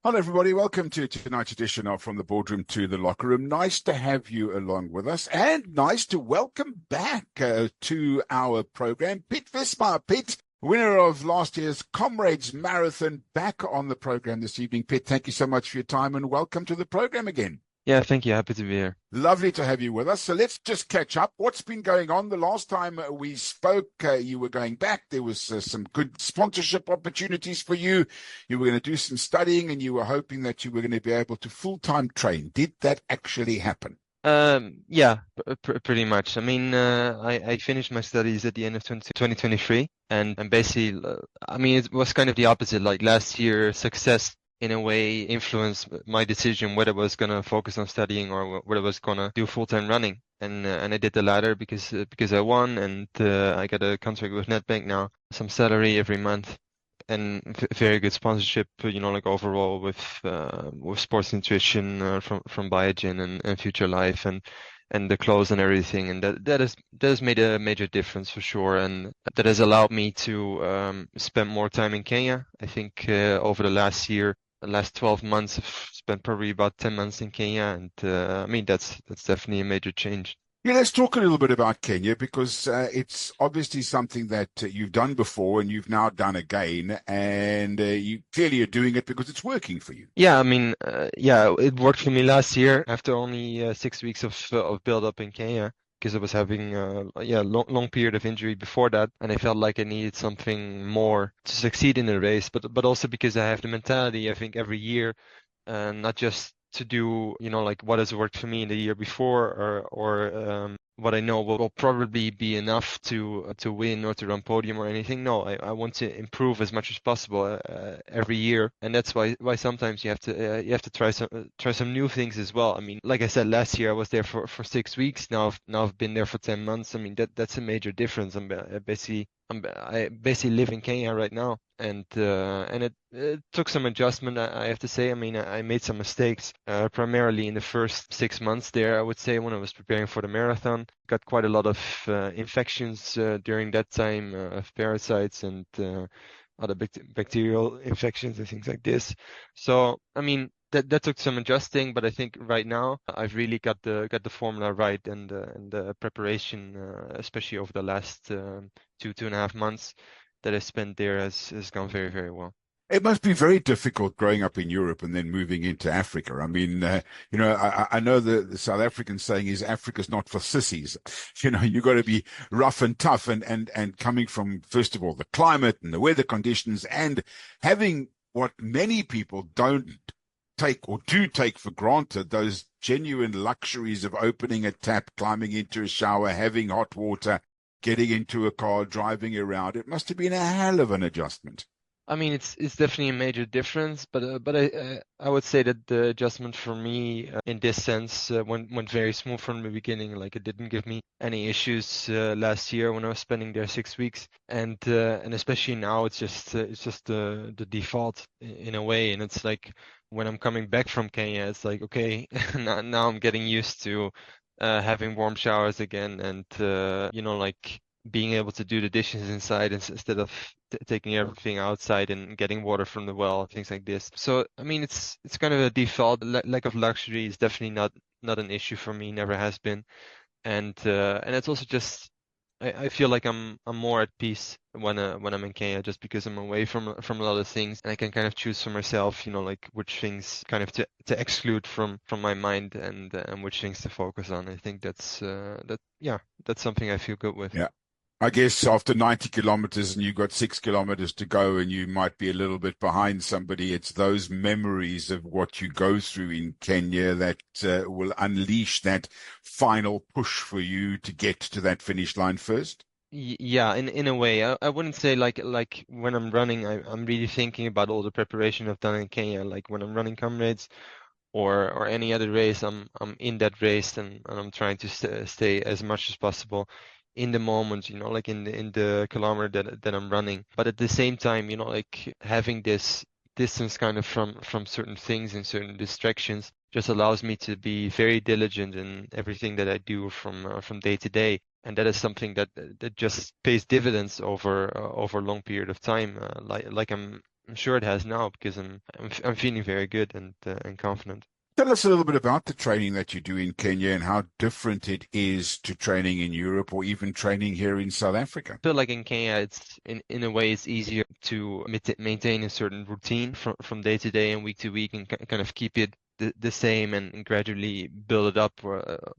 Hello, everybody. Welcome to tonight's edition of From the Boardroom to the Locker Room. Nice to have you along with us, and nice to welcome back to our program Pete Visma. Pete, winner of last year's Comrades Marathon, back on the program this evening. Pete, thank you so much for your time and welcome to the program again. Yeah, thank you. Happy to be here. Lovely to have you with us. So let's just catch up. What's been going on? The last time we spoke, you were going back. There was some good sponsorship opportunities for you. You were going to do some studying and you were hoping that you were going to be able to full-time train. Did that actually happen? Yeah, pretty much. I mean, I finished my studies at the end of 2023, and basically, I mean, it was kind of the opposite. Like last year, success in a way influenced my decision whether I was gonna focus on studying or whether I was gonna do full-time running. And I did the latter because I won, and I got a contract with Netbank now, some salary every month, and very good sponsorship, like overall with sports nutrition from Biogen and Future Life and the clothes and everything, and that has made a major difference for sure, and that has allowed me to spend more time in Kenya. I think over the last 12 months, I've spent probably about 10 months in Kenya, and I mean that's definitely a major change. Yeah, let's talk a little bit about Kenya because it's obviously something that you've done before and you've now done again, and you clearly are doing it because it's working for you. Yeah, I mean, yeah, it worked for me last year after only 6 weeks of build up in Kenya because I was having long period of injury before that, and I felt like I needed something more to succeed in the race, but also because I have the mentality, I think every year, not just to do, like what has worked for me in the year before or what I know will probably be enough to win or to run podium or anything. No, I want to improve as much as possible every year, and that's why sometimes you have to try some new things as well. I mean, like I said, last year I was there for 6 weeks. Now I've been there for 10 months. I mean that's a major difference. I basically live in Kenya right now, and it took some adjustment. I have to say. I mean, I made some mistakes, primarily in the first 6 months there. I would say when I was preparing for the marathon, got quite a lot of infections during that time, of parasites and other bacterial infections and things like this. So, I mean, that took some adjusting, but I think right now I've really got the formula right, and the preparation, especially over the last 2.5 months that I spent there has gone very, very well. It must be very difficult growing up in Europe and then moving into Africa. I mean, I know the South African saying is Africa's not for sissies. You got to be rough and tough and coming from, first of all, the climate and the weather conditions and having what many people don't take or do take for granted, those genuine luxuries of opening a tap, climbing into a shower, having hot water, getting into a car, driving around. It must have been a hell of an adjustment. I mean, it's definitely a major difference, but I would say that the adjustment for me, in this sense, went very smooth from the beginning. Like it didn't give me any issues last year when I was spending there 6 weeks, and especially now it's just the default in a way, and it's like when I'm coming back from Kenya, it's like okay, now I'm getting used to having warm showers again, and like being able to do the dishes inside instead of taking everything outside and getting water from the well, things like this. So, I mean, it's kind of a default. Lack of luxury is definitely not an issue for me, never has been. And it's also just I feel like I'm more at peace when I'm in Kenya, just because I'm away from a lot of things, and I can kind of choose for myself, like which things kind of to exclude from my mind, and which things to focus on. I think that's something I feel good with. Yeah. I guess after 90 kilometers and you've got 6 kilometers to go and you might be a little bit behind somebody, it's those memories of what you go through in Kenya that will unleash that final push for you to get to that finish line first. Yeah, in a way, I wouldn't say like when I'm running, I'm really thinking about all the preparation I've done in Kenya. Like when I'm running comrades or any other race, I'm in that race, and I'm trying to stay as much as possible in the moment, like in the kilometer that I'm running. But at the same time, like having this distance kind of from certain things and certain distractions just allows me to be very diligent in everything that I do from day to day. And that is something that just pays dividends over a long period of time. Like I'm I'm sure it has now because I'm feeling very good and confident. Tell us a little bit about the training that you do in Kenya and how different it is to training in Europe or even training here in South Africa. Feel like in Kenya, it's in a way it's easier to maintain a certain routine from day to day and week to week, and kind of keep it the same and gradually build it up,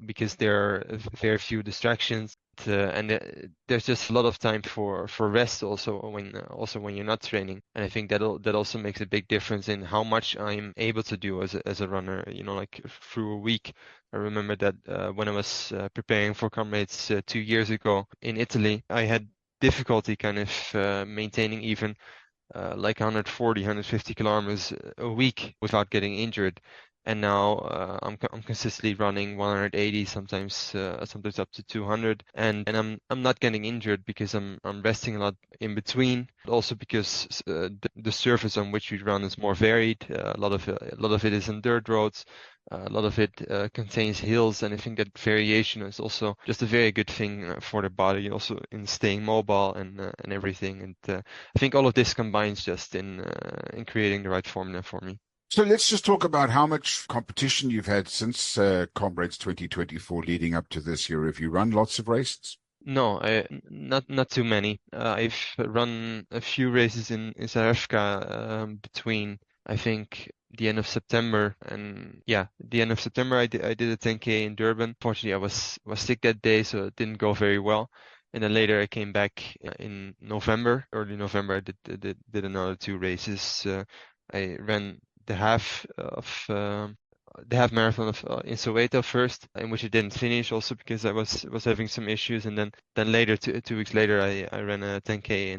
because there are very few distractions. And there's just a lot of time for rest also when you're not training, and I think that also makes a big difference in how much I'm able to do as a runner. Like through a week. I remember that when I was preparing for comrades 2 years ago in Italy, I had difficulty kind of maintaining even like 140, 150 kilometers a week without getting injured. And now I'm consistently running 180, sometimes up to 200, and I'm not getting injured because I'm resting a lot in between. But also because the surface on which we run is more varied. A lot of it is on dirt roads. A lot of it contains hills, and I think that variation is also just a very good thing for the body, also in staying mobile and everything. And I think all of this combines just in creating the right formula for me. So let's just talk about how much competition you've had since Comrades 2024 leading up to this year. Have you run lots of races? No, not too many. I've run a few races in South Africa between I think the end of September and yeah, the end of September I did a 10K in Durban. Fortunately, I was sick that day, so it didn't go very well. And then later I came back in November, early November. I did another two races. I ran the half of the half marathon of in Soweto first, in which I didn't finish, also because I was having some issues, and then later, 2 weeks later, I ran a 10K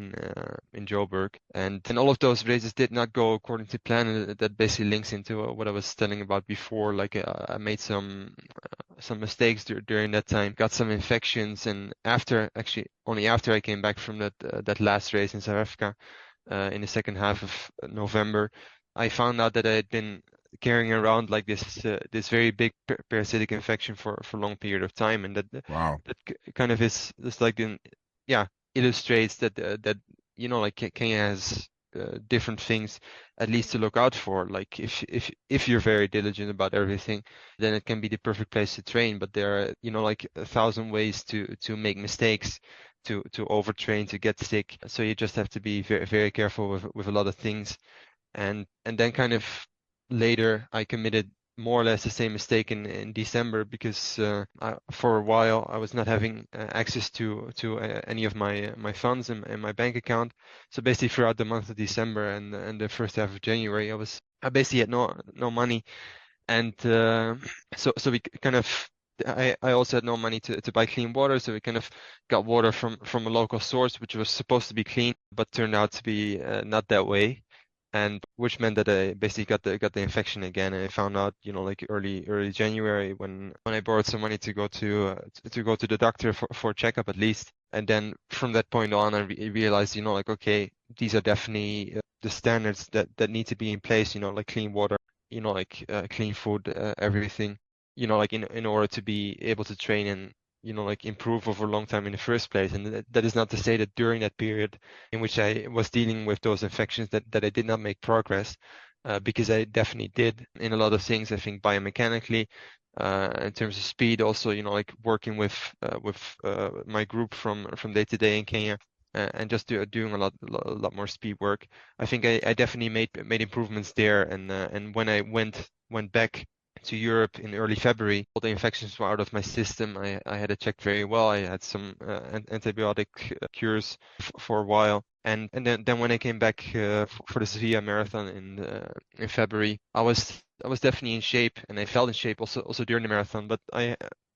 in Joburg, and all of those races did not go according to plan, and that basically links into what I was telling about before. Like I made some mistakes during that time, got some infections, and actually only after I came back from that last race in South Africa, in the second half of November, I found out that I had been carrying around like this very big parasitic infection for a long period of time, and that Wow. kind of is like yeah, illustrates that like Kenya has different things at least to look out for. Like if you're very diligent about everything, then it can be the perfect place to train. But there are like 1,000 ways to make mistakes, to overtrain, to get sick. So you just have to be very very careful with a lot of things. And then kind of later I committed more or less the same mistake in December, because for a while I was not having access to any of my funds in my bank account. So basically throughout the month of December and the first half of January, I basically had no money, and so we kind of I also had no money to buy clean water, so we kind of got water from a local source, which was supposed to be clean, but turned out to be not that way, and which meant that I basically got the infection again. And I found out, like early January, when I borrowed some money to go to the doctor for a checkup at least. And then from that point on, I realized, like, okay, these are definitely the standards that need to be in place. Like clean water, like clean food, everything. Like in order to be able to train and like improve over a long time in the first place. And that is not to say that during that period in which I was dealing with those infections that I did not make progress, because I definitely did in a lot of things. I think biomechanically, in terms of speed, also like working with my group from day to day in Kenya. And just doing a lot more speed work. I think I definitely made improvements there. And when I went back to Europe in early February, all the infections were out of my system. I had it checked very well. I had some antibiotic cures for a while. And then when I came back for the Sevilla Marathon in February, I was definitely in shape, and I felt in shape also during the marathon. But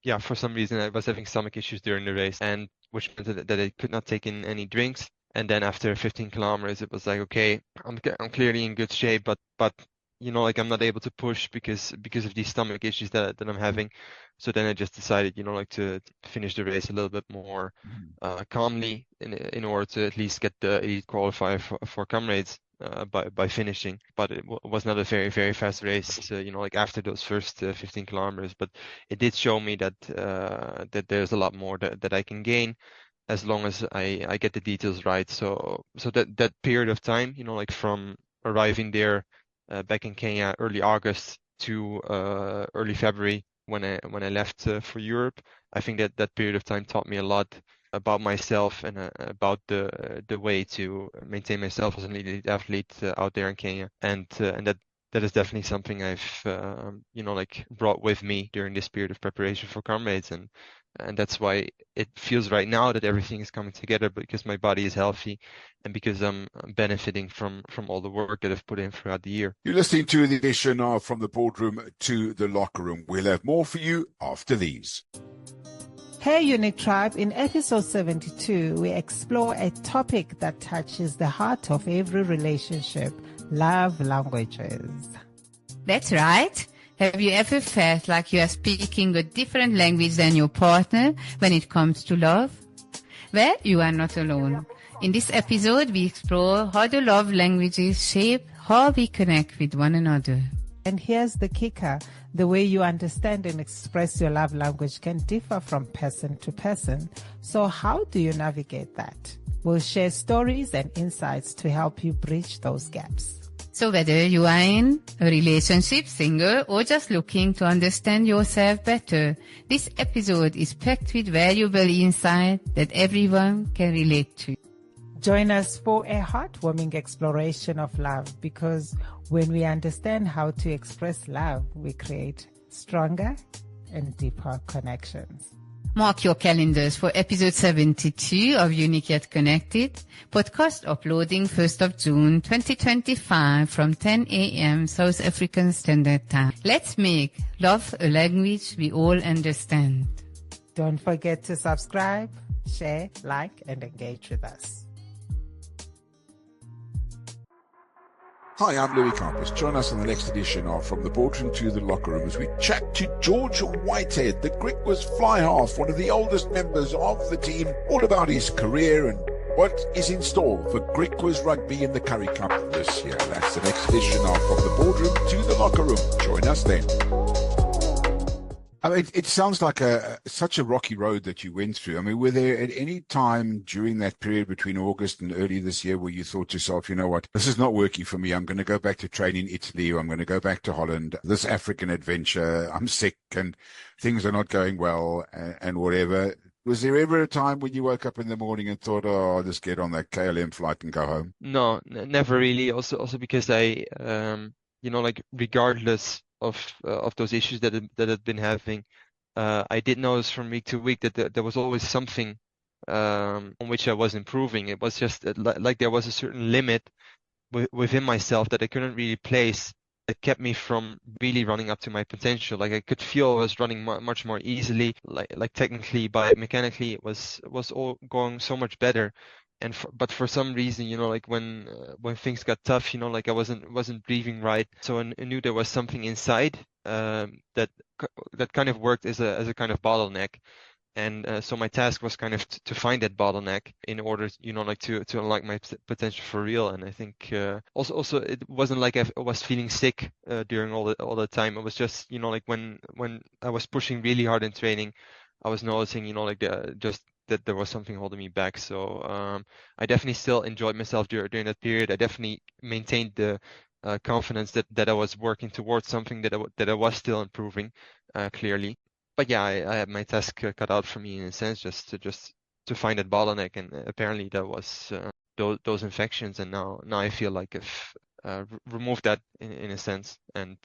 yeah, for some reason I was having stomach issues during the race, and which meant that I could not take in any drinks. And then after 15 kilometers, it was like, okay, I'm clearly in good shape, but like I'm not able to push because of these stomach issues that I'm having. So then I just decided, like to finish the race a little bit more calmly in order to at least get the elite qualifier for comrades by finishing. But it was not a very very fast race, like after those first 15 kilometers. But it did show me that there's a lot more that I can gain as long as I get the details right. So that period of time, like from arriving there back in Kenya early August to early February when I left for Europe. I think that that period of time taught me a lot about myself and about the way to maintain myself as an elite athlete out there in Kenya, and that is definitely something I've like brought with me during this period of preparation for Comrades, and that's why it feels right now that everything is coming together, because my body is healthy and because I'm benefiting from all the work that I've put in throughout the year. You're listening to the edition of From the Boardroom to the Locker Room. We'll have more for you after these. Hey, Unique Tribe. In episode 72, we explore a topic that touches the heart of every relationship: love languages. That's right. Have you ever felt like you are speaking a different language than your partner when it comes to love? Well, you are not alone. In this episode, we explore how the love languages shape how we connect with one another. And here's the kicker. The way you understand and express your love language can differ from person to person. So how do you navigate that? We'll share stories and insights to help you bridge those gaps. So whether you are in a relationship, single, or just looking to understand yourself better, this episode is packed with valuable insight that everyone can relate to. Join us for a heartwarming exploration of love, because when we understand how to express love, we create stronger and deeper connections. Mark your calendars for episode 72 of Unique Yet Connected, podcast uploading 1st of June 2025 from 10 a.m. South African Standard Time. Let's make love a language we all understand. Don't forget to subscribe, share, like, and engage with us. Hi, I'm Louis Karpas. Join us on the next edition of From the Boardroom to the Locker Room as we chat to George Whitehead, the Griquas fly half, one of the oldest members of the team, all about his career and what is in store for Griquas rugby in the Currie Cup this year. That's the next edition of From the Boardroom to the Locker Room. Join us then. I mean, it sounds like such a rocky road that you went through. I mean, were there at any time during that period between August and early this year where you thought to yourself, you know what, this is not working for me. I'm going to go back to train in Italy, or I'm going to go back to Holland. This African adventure, I'm sick and things are not going well and whatever. Was there ever a time when you woke up in the morning and thought, oh, I'll just get on that KLM flight and go home? No, never really. Also because I, like regardless of those issues that I've been having, I did notice from week to week that there was always something on which I was improving. It was just like there was a certain limit within myself that I couldn't really place. It kept me from really running up to my potential. Like I could feel I was running much more easily. Like technically, biomechanically, it was all going so much better. But for some reason, like when things got tough, like I wasn't breathing right. So I knew there was something inside that kind of worked as a kind of bottleneck. And so my task was kind of to find that bottleneck in order, like to unlock my potential for real. And I think also it wasn't like I was feeling sick during all the time. It was just, like when I was pushing really hard in training, I was noticing, like that there was something holding me back. So I definitely still enjoyed myself during that period. I definitely maintained the confidence that I was working towards something that I was still improving clearly. But yeah, I had my task cut out for me in a sense, just to find that bottleneck, and apparently that was those infections, and now I feel like I've removed that in a sense, and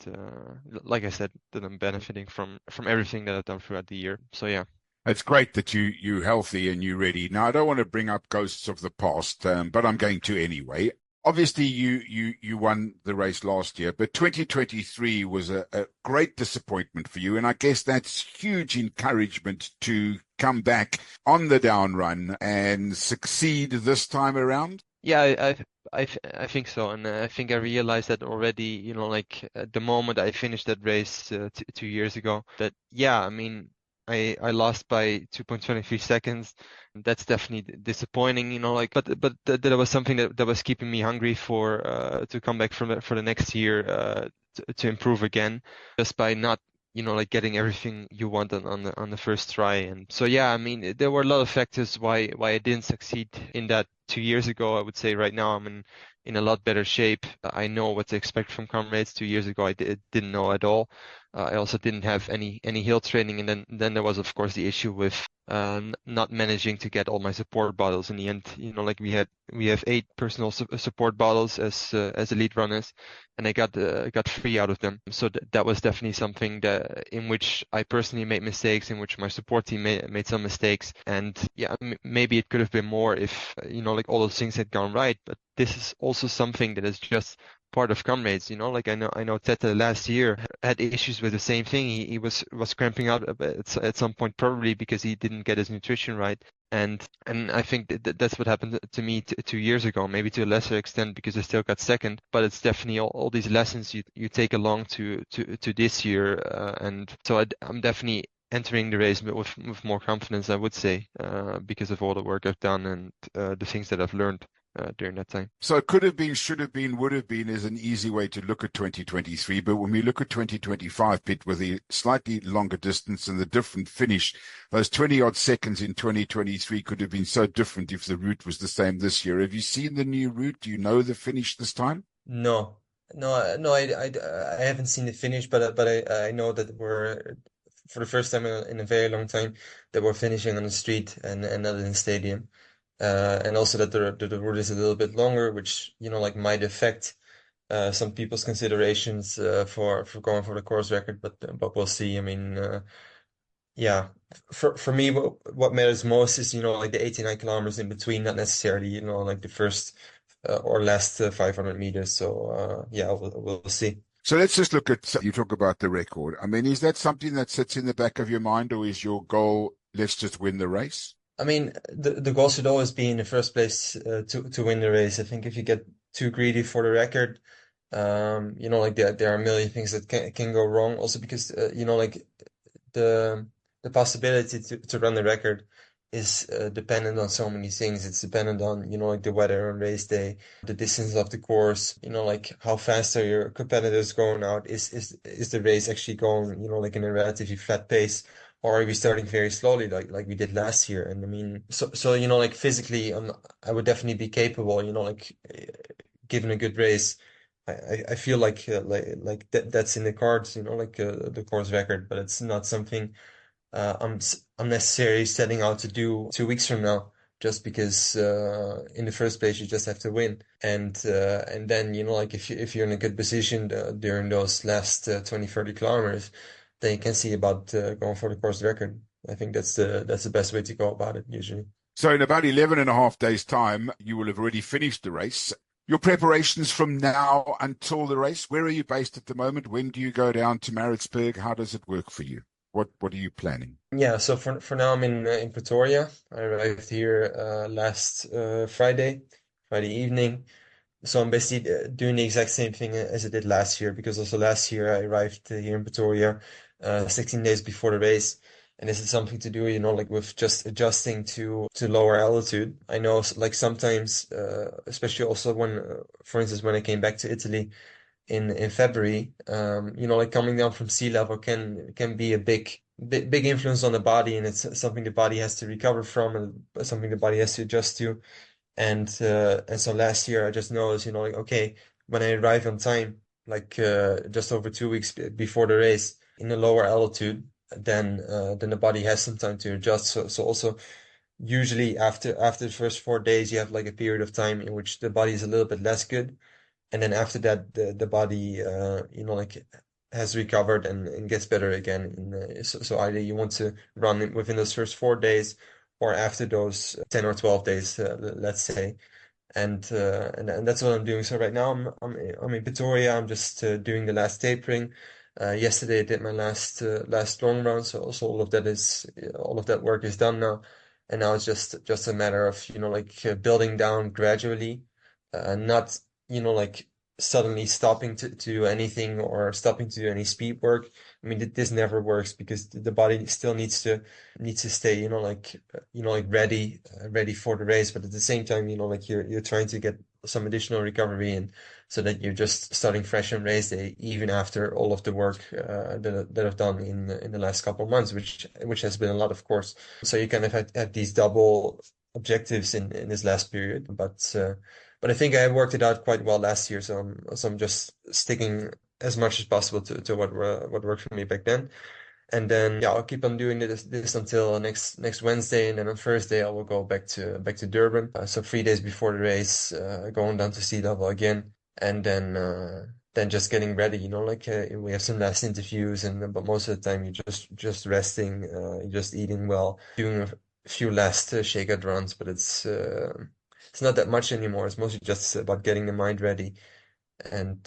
like I said, that I'm benefiting from everything that I've done throughout the year. So yeah. It's great that you're healthy and you're ready. Now, I don't want to bring up ghosts of the past, but I'm going to anyway. Obviously, you won the race last year, but 2023 was a great disappointment for you, and I guess that's huge encouragement to come back on the down run and succeed this time around. Yeah, I think so, and I think I realized that already. Like at the moment I finished that race 2 years ago. That yeah, I mean. I lost by 2.23 seconds. That's definitely disappointing, but that was something that was keeping me hungry for to come back for the next year to improve again, just by not like getting everything you want on the first try. And so yeah, I mean there were a lot of factors why I didn't succeed in that 2 years ago. I would say right now I'm in a lot better shape. I know what to expect from comrades. 2 years ago, I didn't know at all. I also didn't have any hill training, and then there was of course the issue with not managing to get all my support bottles in the end. Like we have 8 personal support bottles as elite runners, and I got 3 out of them. So that was definitely something that in which I personally made mistakes, in which my support team made some mistakes, and yeah, maybe it could have been more if like all those things had gone right. But this is also something that is just part of comrades, like I know Tete last year had issues with the same thing. He was cramping out a bit at some point, probably because he didn't get his nutrition right. And I think that's what happened to me 2 years ago, maybe to a lesser extent because I still got second. But it's definitely all these lessons you take along to this year, and so I'm definitely entering the race with more confidence, I would say, because of all the work I've done and the things that I've learned during that time. So it could have been, should have been, would have been is an easy way to look at 2023. But when we look at 2025, Pete, with the slightly longer distance and the different finish, those 20 odd seconds in 2023 could have been so different if the route was the same this year. Have you seen the new route? Do you know the finish this time? No, no, I haven't seen the finish, but I know that we're for the first time in a very long time that we're finishing on the street and not in the stadium. And also that the route is a little bit longer, which like might affect some people's considerations for going for the course record, but we'll see. I mean, yeah, for me, what matters most is like the 89 kilometers in between, not necessarily like the first or last 500 meters. So yeah, we'll see. So let's just look at, you talk about the record. I mean, is that something that sits in the back of your mind, or is your goal, let's just win the race? I mean, the goal should always be in the first place to win the race. I think if you get too greedy for the record, like there are a million things that can go wrong. Also because like the possibility to run the record is dependent on so many things. It's dependent on like the weather on race day, the distance of the course, like how fast are your competitors going out? Is the race actually going like in a relatively flat pace? Or are we starting very slowly, like we did last year? And I mean, so like physically, I would definitely be capable, like given a good race. I feel like that's in the cards, like the course record, but it's not something I'm necessarily setting out to do 2 weeks from now, just because in the first place you just have to win, and then like if you're in a good position during those last 20-30 kilometers, then you can see about going for the course record. I think that's the best way to go about it usually. So in about 11 and a half days' time, you will have already finished the race. Your preparations from now until the race, where are you based at the moment? When do you go down to Maritzburg? How does it work for you? What are you planning? Yeah, so for now I'm in Pretoria. I arrived here last Friday evening. So I'm basically doing the exact same thing as I did last year, because also last year I arrived here in Pretoria 16 days before the race. And this is something to do, like with just adjusting to lower altitude. I know like sometimes, especially also when, for instance, when I came back to Italy in February, like coming down from sea level can be a big influence on the body, and it's something the body has to recover from and something the body has to adjust to. And so last year I just noticed, like, okay, when I arrive on time, like just over 2 weeks before the race in a lower altitude, then the body has some time to adjust. So also usually after the first 4 days, you have like a period of time in which the body is a little bit less good. And then after that, the body, like has recovered and gets better again. So either you want to run within those first 4 days or after those 10 or 12 days, let's say. And that's what I'm doing. So right now I'm in Pretoria. I'm just doing the last tapering. Yesterday I did my last long run. So also all of that work is done now. And now it's just a matter of, like building down gradually, not like suddenly stopping to do anything or stopping to do any speed work. I mean, this never works because the body still needs to stay, like ready for the race. But at the same time, like you're trying to get some additional recovery in, so that you're just starting fresh on race day, even after all of the work that I've done in the last couple of months, which has been a lot, of course. So you kind of have these double objectives in this last period, but But I think I worked it out quite well last year, so I'm just sticking as much as possible to what worked for me back then. And then yeah, I'll keep on doing this until next Wednesday, and then on Thursday I will go back to Durban. So 3 days before the race, going down to sea level again, and then just getting ready. Like we have some last interviews, and but most of the time you're just resting, you're just eating well, doing a few last shakeout runs, but it's not that much anymore. It's mostly just about getting the mind ready, and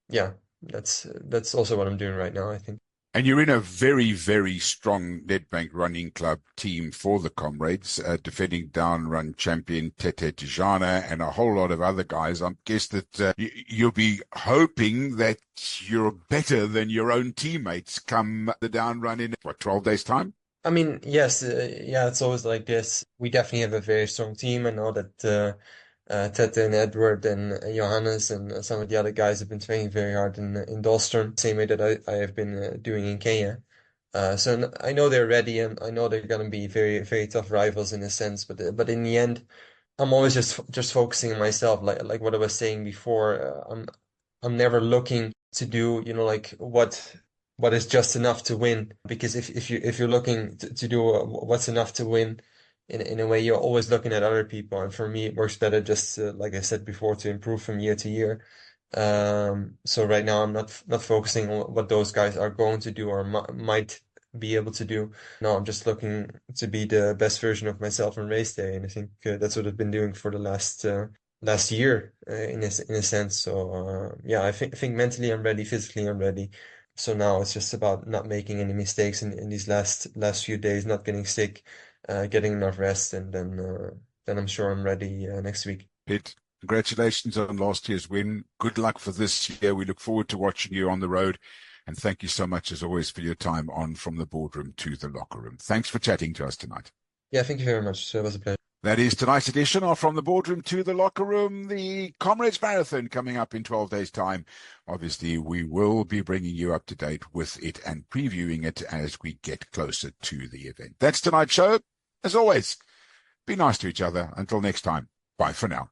yeah, that's also what I'm doing right now, I think. And you're in a very, very strong Nedbank Running Club team for the comrades, defending down run champion Tete Tijana and a whole lot of other guys. I guess that you'll be hoping that you're better than your own teammates come the down run in, 12 days' time? I mean, yes, yeah, it's always like this. We definitely have a very strong team. I know that Tete and Edward and Johannes and some of the other guys have been training very hard in Dalston, same way that I have been doing in Kenya. So I know they're ready, and I know they're going to be very, very tough rivals in a sense. But in the end, I'm always just focusing on myself, like what I was saying before. I'm never looking to do, like what is just enough to win. Because if you're looking to do what's enough to win, in a way, you're always looking at other people. And for me, it works better just like I said before, to improve from year to year. So right now, I'm not focusing on what those guys are going to do or might be able to do. No, I'm just looking to be the best version of myself on race day, and I think that's what I've been doing for the last year in a sense. So yeah, I think mentally I'm ready, physically I'm ready. So now it's just about not making any mistakes in these last few days, not getting sick, getting enough rest, and then I'm sure I'm ready next week. Pete, congratulations on last year's win. Good luck for this year. We look forward to watching you on the road. And thank you so much, as always, for your time on From the Boardroom to the Locker Room. Thanks for chatting to us tonight. Yeah, thank you very much. It was a pleasure. That is tonight's edition of From the Boardroom to the Locker Room, the Comrades Marathon coming up in 12 days' time. Obviously, we will be bringing you up to date with it and previewing it as we get closer to the event. That's tonight's show. As always, be nice to each other. Until next time, bye for now.